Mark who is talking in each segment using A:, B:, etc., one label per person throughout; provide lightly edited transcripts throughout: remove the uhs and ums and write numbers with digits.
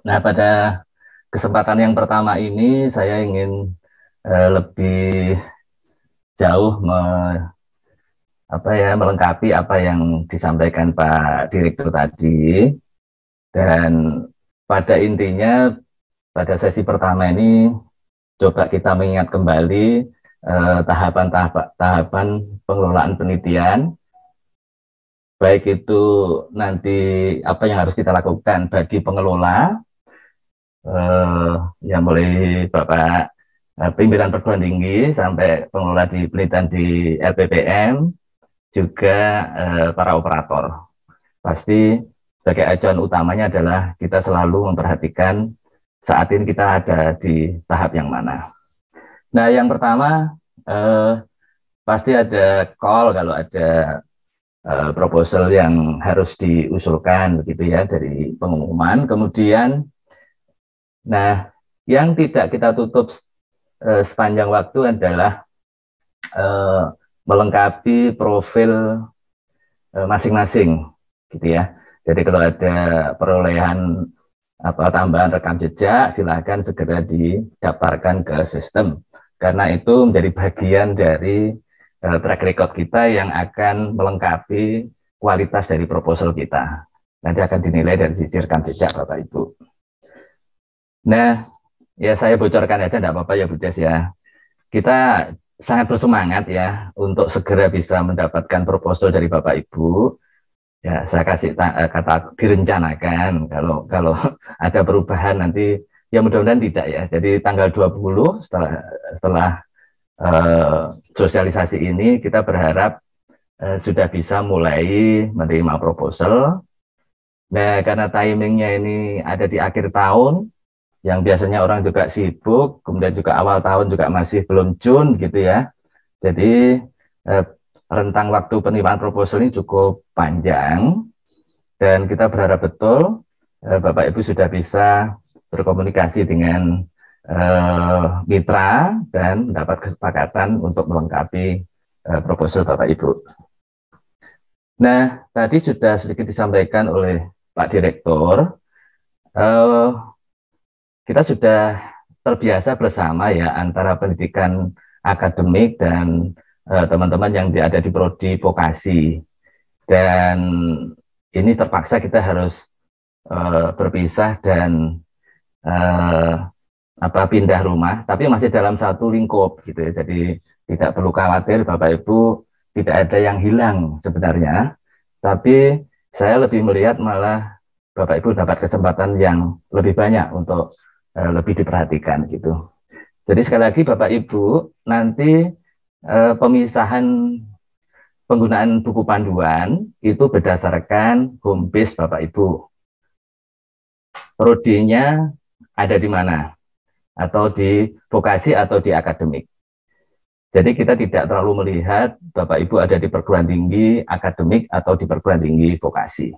A: Nah, pada kesempatan yang pertama ini saya ingin lebih jauh melengkapi apa yang disampaikan Pak Direktur tadi. Dan pada intinya pada sesi pertama ini coba kita mengingat kembali tahapan pengelolaan penelitian, baik itu nanti apa yang harus kita lakukan bagi pengelola, eh, yang mulai Bapak pimpinan perguruan tinggi sampai pengelola di penelitian di LPPM, juga para operator. Pasti sebagai acuan utamanya adalah kita selalu memperhatikan saat ini kita ada di tahap yang mana. Nah, yang pertama pasti ada call kalau ada proposal yang harus diusulkan begitu ya dari pengumuman. Kemudian, nah, yang tidak kita tutup sepanjang waktu adalah eh, melengkapi profil masing-masing gitu ya. Jadi kalau ada perolehan tambahan rekam jejak, silakan segera didaftarkan ke sistem karena itu menjadi bagian dari track record kita yang akan melengkapi kualitas dari proposal kita. Nanti akan dinilai dari sisi rekam jejak Bapak Ibu. Nah, ya saya bocorkan aja enggak apa-apa ya Bu Des ya. Kita sangat bersemangat ya untuk segera bisa mendapatkan proposal dari Bapak Ibu. Ya, saya kasih kata direncanakan kalau kalau ada perubahan nanti ya mudah-mudahan tidak ya. Jadi tanggal 20 setelah setelah sosialisasi ini kita berharap sudah bisa mulai menerima proposal. Nah, karena timingnya ini ada di akhir tahun, yang biasanya orang juga sibuk, kemudian juga awal tahun juga masih belum June gitu ya. Jadi eh, rentang waktu penerimaan proposal ini cukup panjang dan kita berharap betul Bapak Ibu sudah bisa berkomunikasi dengan mitra dan mendapat kesepakatan untuk melengkapi proposal Bapak Ibu. Nah, tadi sudah sedikit disampaikan oleh Pak Direktur, eh, kita sudah terbiasa bersama ya antara pendidikan akademik dan teman-teman yang ada di prodi vokasi. Dan ini terpaksa kita harus berpisah dan uh, pindah rumah, tapi masih dalam satu lingkup gitu ya. Jadi tidak perlu khawatir Bapak Ibu, tidak ada yang hilang sebenarnya. Tapi saya lebih melihat malah Bapak Ibu dapat kesempatan yang lebih banyak untuk lebih diperhatikan gitu. Jadi sekali lagi Bapak Ibu, nanti pemisahan penggunaan buku panduan itu berdasarkan home base Bapak Ibu. Prodinya ada di mana? Atau di vokasi atau di akademik. Jadi kita tidak terlalu melihat Bapak Ibu ada di perguruan tinggi akademik atau di perguruan tinggi vokasi.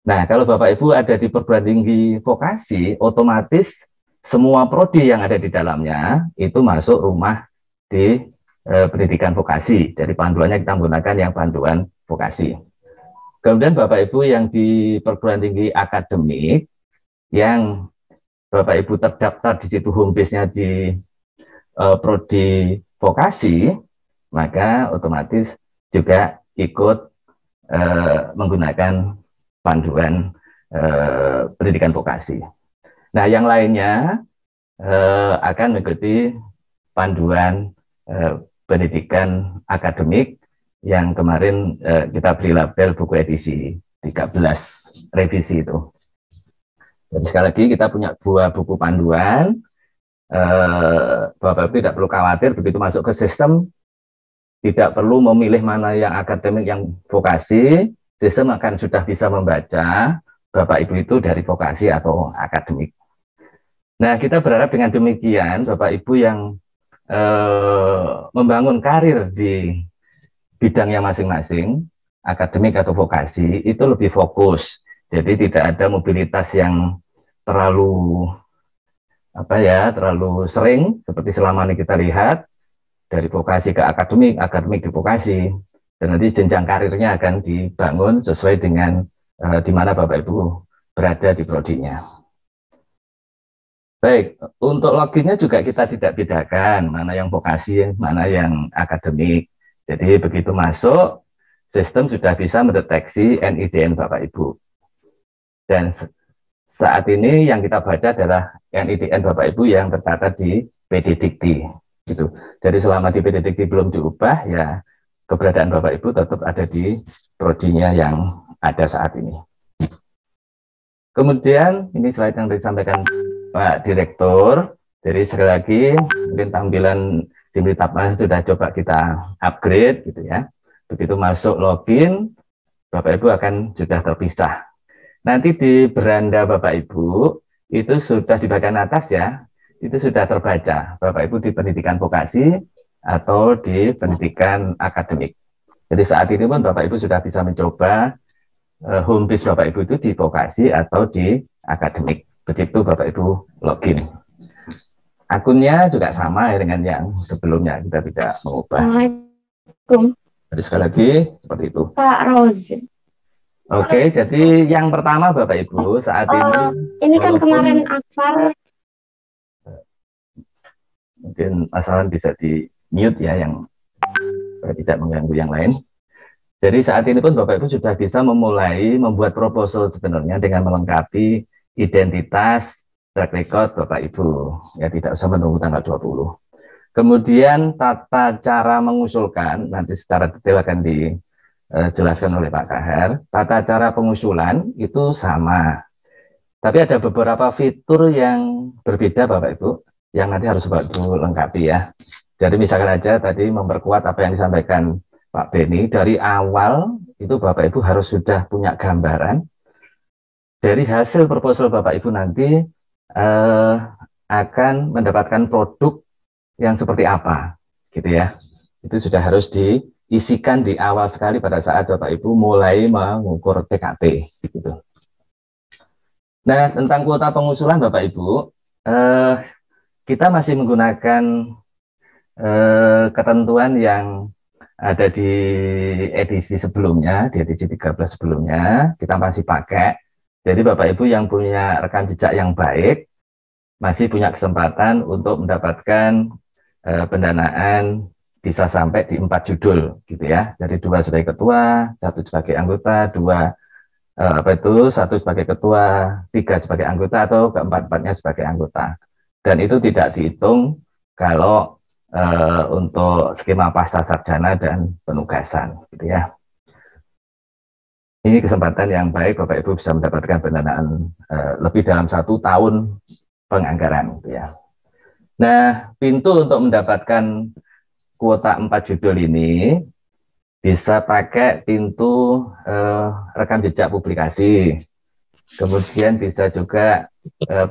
A: Nah, kalau Bapak Ibu ada di perguruan tinggi vokasi, otomatis semua prodi yang ada di dalamnya itu masuk rumah di pendidikan vokasi. Dari panduannya kita menggunakan yang panduan vokasi. Kemudian Bapak Ibu yang di perguruan tinggi akademik, yang Bapak Ibu terdaftar di situ home base-nya di prodi vokasi, maka otomatis juga ikut menggunakan panduan pendidikan vokasi. Nah, yang lainnya akan mengikuti panduan pendidikan akademik yang kemarin kita beri label buku edisi 13 revisi itu. Jadi sekali lagi kita punya dua buku panduan. Bapak Ibu tidak perlu khawatir begitu masuk ke sistem, tidak perlu memilih mana yang akademik yang vokasi, sistem akan sudah bisa membaca Bapak Ibu itu dari vokasi atau akademik. Nah, kita berharap dengan demikian Bapak Ibu yang membangun karir di bidangnya masing-masing, akademik atau vokasi, itu lebih fokus. Jadi tidak ada mobilitas yang terlalu terlalu sering seperti selama ini kita lihat dari vokasi ke akademik, akademik ke vokasi, dan nanti jenjang karirnya akan dibangun sesuai dengan di mana Bapak Ibu berada di prodinya. Baik, untuk loginnya juga kita tidak bedakan mana yang vokasi, mana yang akademik. Jadi begitu masuk, sistem sudah bisa mendeteksi NIDN Bapak Ibu. Dan saat ini yang kita baca adalah NIDN Bapak Ibu yang tercatat di PD Dikti. Gitu. Jadi selama di PD Dikti belum diubah, ya keberadaan Bapak Ibu tetap ada di prodinya yang ada saat ini. Kemudian ini slide yang disampaikan Pak Direktur. Jadi sekali lagi mungkin tampilan Simlitapma sudah coba kita upgrade gitu ya. Begitu masuk login, Bapak Ibu akan sudah terpisah. Nanti di beranda Bapak Ibu itu sudah di bagian atas ya, itu sudah terbaca Bapak Ibu di pendidikan vokasi atau di pendidikan akademik. Jadi saat ini pun Bapak Ibu sudah bisa mencoba home base Bapak Ibu itu di vokasi atau di akademik. Begitu Bapak Ibu login. Akunnya juga sama ya dengan yang sebelumnya, kita tidak mengubah. Jadi sekali lagi seperti itu.
B: Pak Rozi.
A: Oke, jadi yang pertama Bapak Ibu saat
B: ini kan kemarin Akbar
A: mungkin masalah bisa di mute ya yang tidak mengganggu yang lain. Jadi saat ini pun Bapak Ibu sudah bisa memulai membuat proposal sebenarnya dengan melengkapi identitas track record Bapak Ibu. Ya tidak usah menunggu tanggal 20. Kemudian tata cara mengusulkan nanti secara detail akan dijelaskan oleh Pak Kahar. Tata cara pengusulan itu sama. Tapi ada beberapa fitur yang berbeda Bapak Ibu yang nanti harus Bapak Ibu lengkapi ya. Jadi misalkan aja tadi memperkuat apa yang disampaikan Pak Beni, dari awal itu Bapak Ibu harus sudah punya gambaran dari hasil proposal Bapak Ibu nanti akan mendapatkan produk yang seperti apa, gitu ya. Itu sudah harus diisikan di awal sekali pada saat Bapak Ibu mulai mengukur TKT, gitu. Nah, tentang kuota pengusulan Bapak Ibu, kita masih menggunakan ketentuan yang ada di edisi sebelumnya, di edisi 13 sebelumnya, kita masih pakai. Jadi Bapak Ibu yang punya rekam jejak yang baik, masih punya kesempatan untuk mendapatkan pendanaan bisa sampai di 4 judul, gitu ya. Jadi 2 sebagai ketua, 1 sebagai anggota, 1 sebagai ketua, 3 sebagai anggota, atau keempat-empatnya sebagai anggota. Dan itu tidak dihitung kalau untuk skema pasca sarjana dan penugasan, gitu ya. Ini kesempatan yang baik Bapak Ibu bisa mendapatkan pendanaan lebih dalam 1 tahun penganggaran, gitu ya. Nah, pintu untuk mendapatkan kuota 4 judul ini bisa pakai pintu rekam jejak publikasi, kemudian bisa juga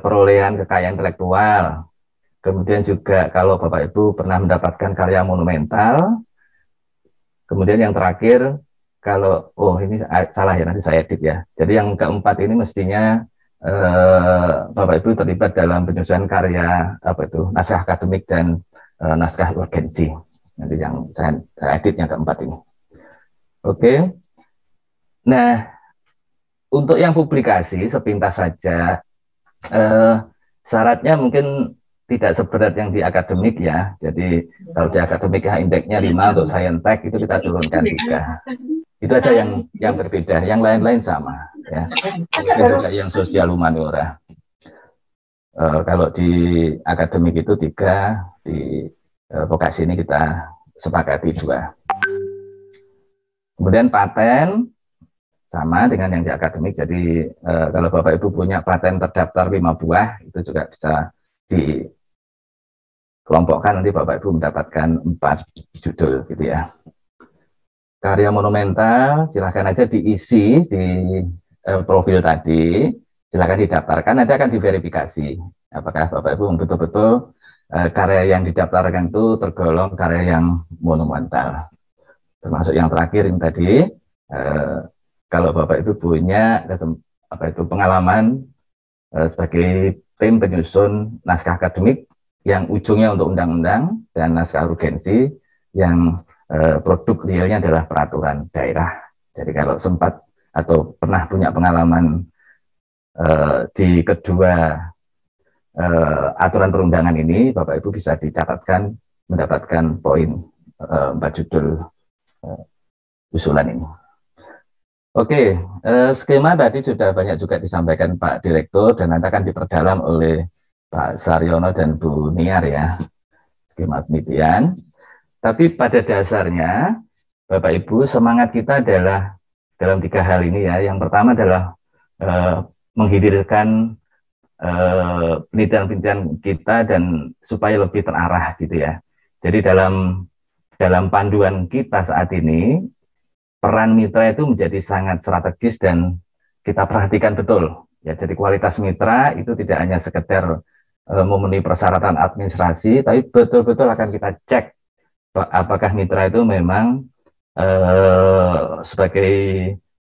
A: perolehan kekayaan intelektual, kemudian juga kalau Bapak Ibu pernah mendapatkan karya monumental, kemudian yang terakhir kalau ini salah ya, nanti saya edit ya. Jadi yang keempat ini mestinya Bapak Ibu terlibat dalam penyusunan karya naskah akademik dan naskah urgensi. Nanti yang saya edit yang keempat ini. Oke. Nah, untuk yang publikasi sepintas saja syaratnya mungkin tidak seberat yang di akademik ya. Jadi kalau di akademik indeksnya 5, untuk Saintek itu kita turunkan 3. Itu aja yang berbeda, yang lain-lain sama ya. Mungkin juga yang sosial humaniora. Kalau di akademik itu 3, di vokasi ini kita sepakati 2. Kemudian paten sama dengan yang di akademik. Jadi kalau Bapak Ibu punya paten terdaftar 5 buah, itu juga bisa dikelompokkan, nanti Bapak Ibu mendapatkan 4 judul gitu ya. Karya monumental silahkan aja diisi di profil tadi, silahkan didaftarkan, nanti akan diverifikasi apakah Bapak Ibu betul-betul karya yang didaftarkan itu tergolong karya yang monumental. Termasuk yang terakhir ini tadi, kalau Bapak Ibu punya pengalaman sebagai tim penyusun naskah akademik yang ujungnya untuk undang-undang dan naskah urgensi yang produk realnya adalah peraturan daerah. Jadi kalau sempat atau pernah punya pengalaman di kedua aturan perundangan ini, Bapak Ibu bisa dicatatkan mendapatkan poin 4 judul usulan ini. Oke, skema tadi sudah banyak juga disampaikan Pak Direktur dan nanti akan diperdalam oleh Pak Saryono dan Bu Niar ya, skema penelitian. Tapi pada dasarnya, Bapak Ibu, semangat kita adalah dalam 3 hal ini ya. Yang pertama adalah menghidirkan penelitian-penelitian kita dan supaya lebih terarah gitu ya. Jadi dalam panduan kita saat ini, peran mitra itu menjadi sangat strategis dan kita perhatikan betul. Ya, jadi kualitas mitra itu tidak hanya sekedar memenuhi persyaratan administrasi, tapi betul-betul akan kita cek apakah mitra itu memang sebagai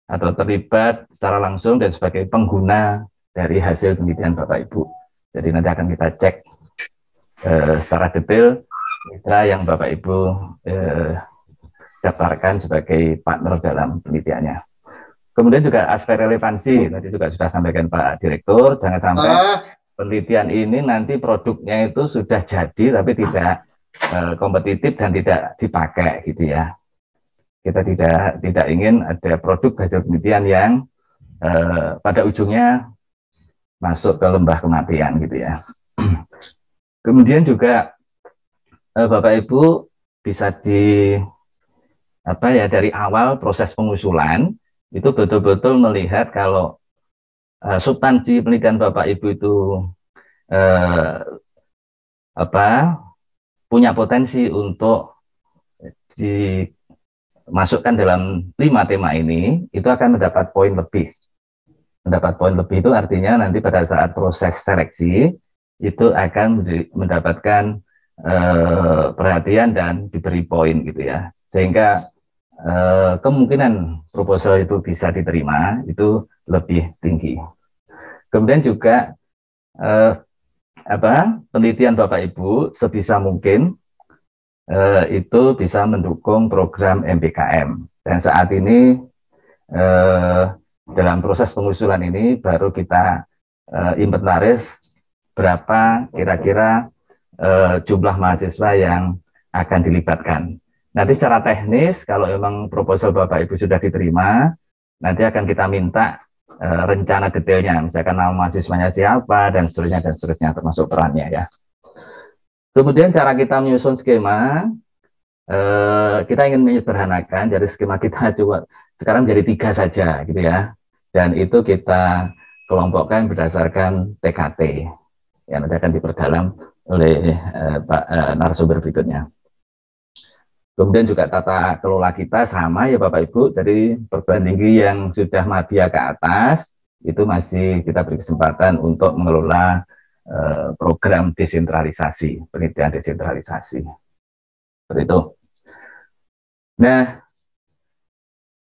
A: atau terlibat secara langsung dan sebagai pengguna dari hasil penelitian Bapak Ibu. Jadi nanti akan kita cek secara detail mitra yang Bapak Ibu daftarkan sebagai partner dalam penelitiannya. Kemudian juga aspek relevansi, tadi juga sudah sampaikan Pak Direktur, jangan sampai penelitian ini nanti produknya itu sudah jadi tapi tidak kompetitif dan tidak dipakai gitu ya. Kita tidak ingin ada produk hasil penelitian yang pada ujungnya masuk ke lembah kematian gitu ya. Kemudian juga Bapak Ibu bisa dari awal proses pengusulan itu betul-betul melihat kalau substansi penelitian Bapak Ibu itu punya potensi untuk dimasukkan dalam 5 tema ini, itu akan mendapat poin lebih. Mendapat poin lebih itu artinya nanti pada saat proses seleksi itu akan mendapatkan perhatian dan diberi poin gitu ya. Sehingga kemungkinan proposal itu bisa diterima itu lebih tinggi. Kemudian juga penelitian Bapak Ibu sebisa mungkin itu bisa mendukung program MBKM. Dan saat ini dalam proses pengusulan ini baru kita inventaris berapa kira-kira jumlah mahasiswa yang akan dilibatkan. Nanti secara teknis, kalau memang proposal Bapak Ibu sudah diterima, nanti akan kita minta rencana detailnya, misalkan nama mahasiswanya siapa, dan seterusnya, termasuk perannya ya. Kemudian cara kita menyusun skema, kita ingin menyederhanakan, dari skema kita coba sekarang jadi 3 saja gitu ya, dan itu kita kelompokkan berdasarkan TKT, yang nanti akan diperdalam oleh Pak narasumber berikutnya. Kemudian juga tata kelola kita sama ya Bapak Ibu, dari perguruan tinggi yang sudah madya ke atas, itu masih kita beri kesempatan untuk mengelola program desentralisasi, penelitian desentralisasi. Seperti itu. Nah,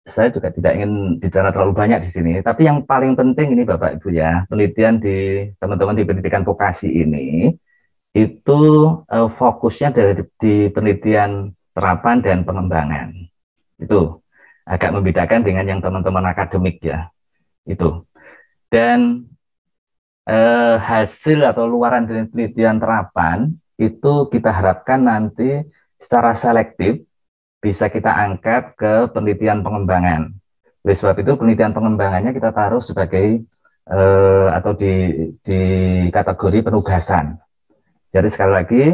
A: saya juga tidak ingin bicara terlalu banyak di sini, tapi yang paling penting ini Bapak Ibu ya, penelitian di teman-teman di pendidikan vokasi ini, itu fokusnya di penelitian terapan dan pengembangan. Itu agak membedakan dengan yang teman-teman akademik ya. Itu. Dan hasil atau luaran dari penelitian terapan itu kita harapkan nanti secara selektif bisa kita angkat ke penelitian pengembangan. Oleh sebab itu penelitian pengembangannya kita taruh sebagai atau di kategori penugasan. Jadi sekali lagi,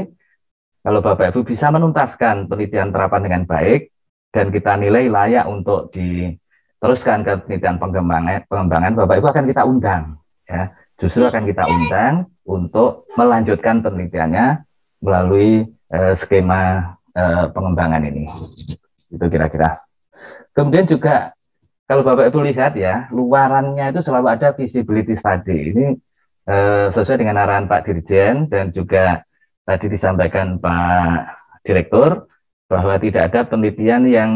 A: kalau Bapak Ibu bisa menuntaskan penelitian terapan dengan baik dan kita nilai layak untuk diteruskan ke penelitian pengembangan, Bapak Ibu akan kita undang, ya. Justru akan kita undang untuk melanjutkan penelitiannya melalui skema pengembangan ini. Itu kira-kira. Kemudian juga kalau Bapak Ibu lihat ya, luarannya itu selalu ada visibility study. Ini sesuai dengan arahan Pak Dirjen dan juga tadi disampaikan Pak Direktur bahwa tidak ada penelitian yang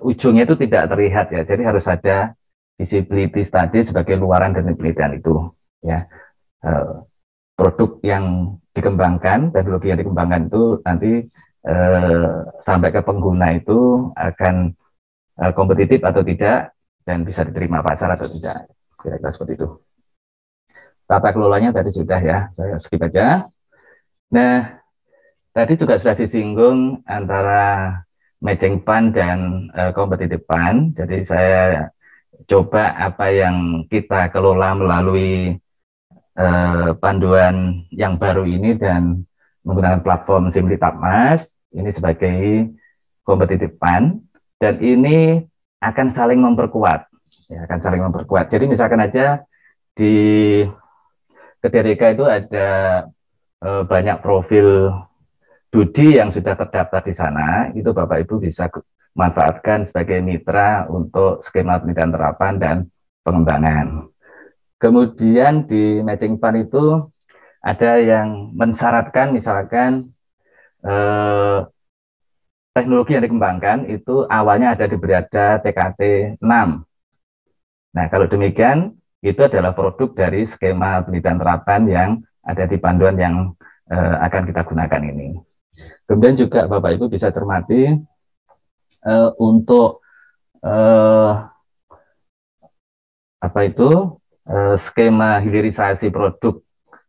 A: ujungnya itu tidak terlihat ya. Jadi harus ada visibility study sebagai luaran dari penelitian itu ya. Produk yang dikembangkan, teknologi yang dikembangkan itu nanti sampai ke pengguna itu akan kompetitif atau tidak dan bisa diterima pasar atau tidak. Kira-kira seperti itu. tata kelolanya tadi sudah ya, saya skip aja. Nah, tadi juga sudah disinggung antara matching fund dan competitive fund. Jadi saya coba apa yang kita kelola melalui panduan yang baru ini dan menggunakan platform Simlitapmas ini sebagai competitive fund, dan ini akan saling memperkuat, ya, akan saling memperkuat. Jadi misalkan aja di Kedereka itu ada banyak profil Dudi yang sudah terdaftar di sana, itu Bapak Ibu bisa manfaatkan sebagai mitra untuk skema penelitian terapan dan pengembangan. Kemudian di matching fund itu ada yang mensyaratkan misalkan teknologi yang dikembangkan itu awalnya ada di berada TKT 6. Nah, kalau demikian itu adalah produk dari skema penelitian terapan yang ada di panduan yang akan kita gunakan ini. Kemudian juga Bapak Ibu bisa cermati untuk apa itu skema hilirisasi produk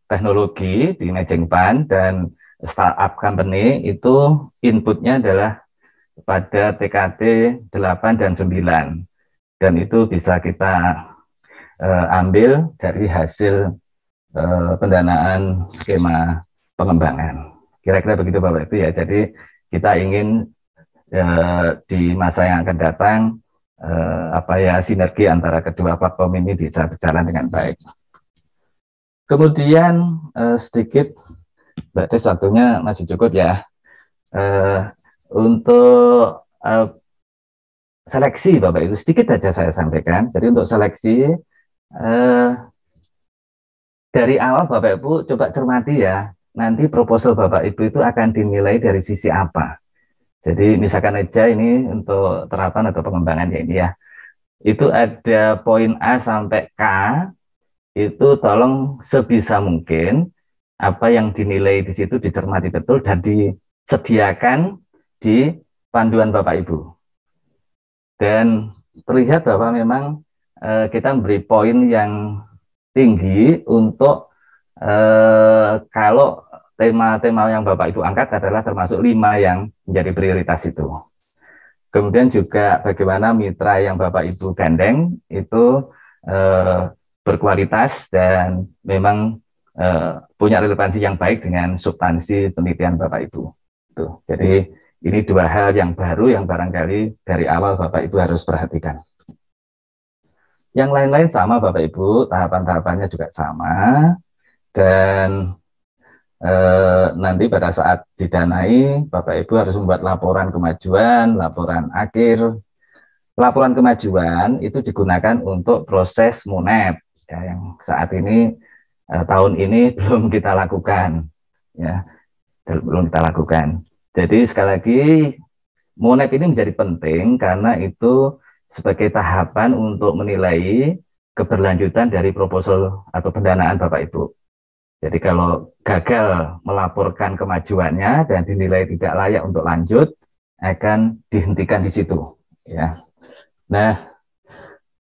A: teknologi di matching fund dan startup company itu inputnya adalah pada TKT 8 dan 9, dan itu bisa kita ambil dari hasil pendanaan skema pengembangan. Kira-kira begitu Bapak Ibu ya. Jadi kita ingin di masa yang akan datang sinergi antara kedua platform ini bisa berjalan dengan baik. Kemudian sedikit, Mbak Des, waktunya masih cukup ya. Untuk seleksi Bapak Ibu sedikit saja saya sampaikan. Jadi untuk seleksi dari awal Bapak Ibu coba cermati ya, nanti proposal Bapak Ibu itu akan dinilai dari sisi apa. Jadi misalkan aja ini untuk terapan atau pengembangan ya ini ya, itu ada poin A sampai K, itu tolong sebisa mungkin apa yang dinilai di situ dicermati betul dan disediakan di panduan Bapak Ibu. Dan terlihat bahwa memang kita memberi poin yang tinggi untuk kalau tema-tema yang Bapak Ibu angkat adalah termasuk 5 yang menjadi prioritas itu. Kemudian juga bagaimana mitra yang Bapak Ibu gandeng itu berkualitas dan memang punya relevansi yang baik dengan substansi penelitian Bapak Ibu. Tuh. Jadi ini 2 hal yang baru yang barangkali dari awal Bapak Ibu harus perhatikan. Yang lain-lain sama Bapak Ibu, tahapan-tahapannya juga sama, dan nanti pada saat didanai Bapak Ibu harus membuat laporan kemajuan, laporan akhir. Laporan kemajuan itu digunakan untuk proses MUNEP ya, yang saat ini tahun ini belum kita lakukan ya, belum kita lakukan. Jadi sekali lagi MUNEP ini menjadi penting karena itu sebagai tahapan untuk menilai keberlanjutan dari proposal atau pendanaan Bapak Ibu. Jadi kalau gagal melaporkan kemajuannya dan dinilai tidak layak untuk lanjut, akan dihentikan di situ ya. Nah,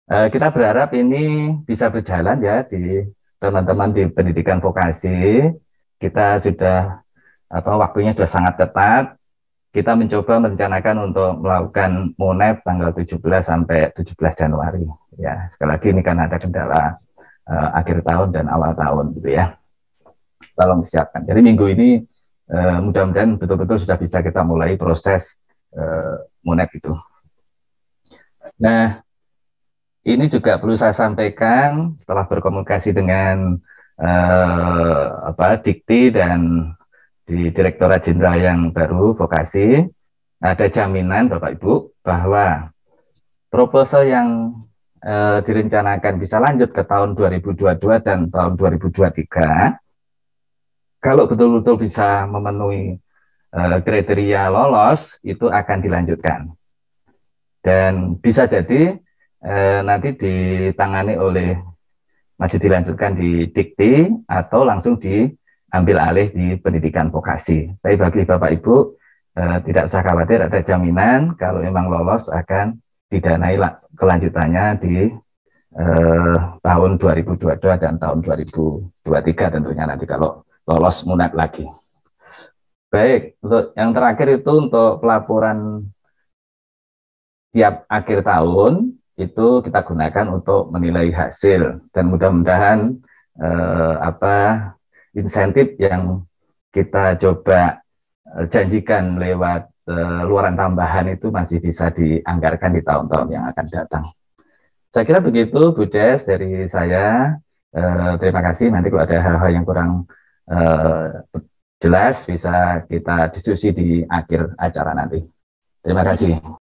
A: kita berharap ini bisa berjalan ya di teman-teman di pendidikan vokasi. Kita sudah waktunya sudah sangat ketat. Kita mencoba merencanakan untuk melakukan MUNEP tanggal 17 sampai 17 Januari. Ya, sekali lagi ini kan ada kendala akhir tahun dan awal tahun gitu ya. Tolong disiapkan. Jadi minggu ini mudah-mudahan betul-betul sudah bisa kita mulai proses MUNEP itu. Nah, ini juga perlu saya sampaikan setelah berkomunikasi dengan Dikti dan di Direktorat Jenderal yang baru vokasi, ada jaminan Bapak Ibu bahwa proposal yang direncanakan bisa lanjut ke tahun 2022 dan tahun 2023, kalau betul-betul bisa memenuhi kriteria lolos, itu akan dilanjutkan. Dan bisa jadi nanti ditangani masih dilanjutkan di Dikti atau langsung diambil alih di pendidikan vokasi. Tapi bagi Bapak Ibu tidak usah khawatir, ada jaminan kalau memang lolos akan didanai kelanjutannya di tahun 2022 dan tahun 2023. 2023 tentunya nanti kalau lolos munat lagi. Baik, untuk yang terakhir itu untuk pelaporan tiap akhir tahun itu kita gunakan untuk menilai hasil dan mudah-mudahan apa insentif yang kita coba janjikan lewat luaran tambahan itu masih bisa dianggarkan di tahun-tahun yang akan datang. Saya kira begitu, Bu Jess, dari saya. Terima kasih. Nanti kalau ada hal-hal yang kurang jelas, bisa kita diskusi di akhir acara nanti. Terima kasih.